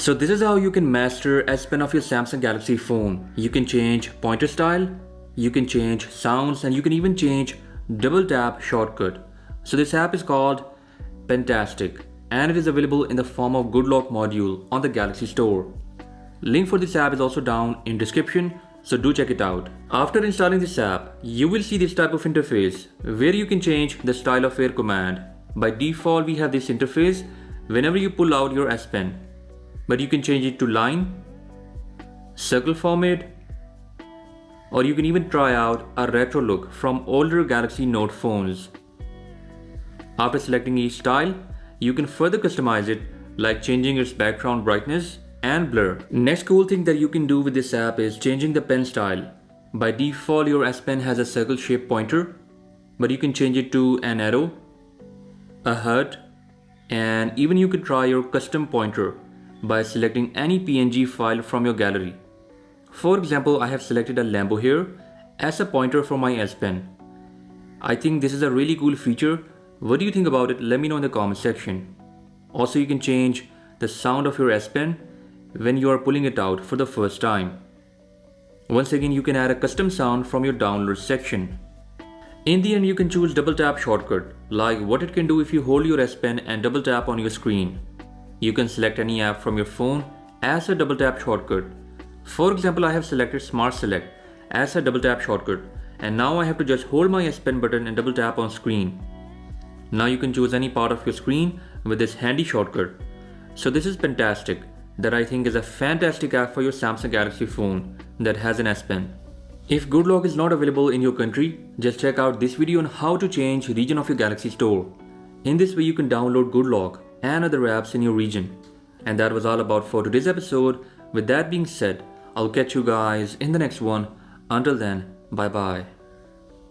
So this is how you can master S Pen of your Samsung Galaxy phone. You can change pointer style, you can change sounds, and you can even change double tap shortcut. So this app is called Pentastic and it is available in the form of Good Lock module on the Galaxy Store. Link for this app is also down in description, so do check it out. After installing this app, you will see this type of interface where you can change the style of air command. By default, we have this interface whenever you pull out your S Pen, but you can change it to line, circle format, or you can even try out a retro look from older Galaxy Note phones. After selecting each style, you can further customize it, like changing its background brightness and blur. Next cool thing that you can do with this app is changing the pen style. By default, your S Pen has a circle shaped pointer, but you can change it to an arrow, a heart, and even you could try your custom pointer by selecting any PNG file from your gallery. For example, I have selected a Lambo here as a pointer for my S Pen. I think this is a really cool feature. What do you think about it? Let me know in the comment section. Also, you can change the sound of your S Pen when you are pulling it out for the first time. Once again, you can add a custom sound from your download section. In the end, you can choose double tap shortcut, like what it can do if you hold your S Pen and double tap on your screen. You can select any app from your phone as a double tap shortcut. For example, I have selected Smart Select as a double tap shortcut, and now I have to just hold my S Pen button and double tap on screen. Now you can choose any part of your screen with this handy shortcut. So this is Pentastic, that I think is a fantastic app for your Samsung Galaxy phone that has an S Pen. If Good Lock is not available in your country, just check out this video on how to change region of your Galaxy Store. In this way, you can download Good Lock and other apps in your region. And that was all about for today's episode. With that being said, I'll catch you guys in the next one. Until then, bye bye.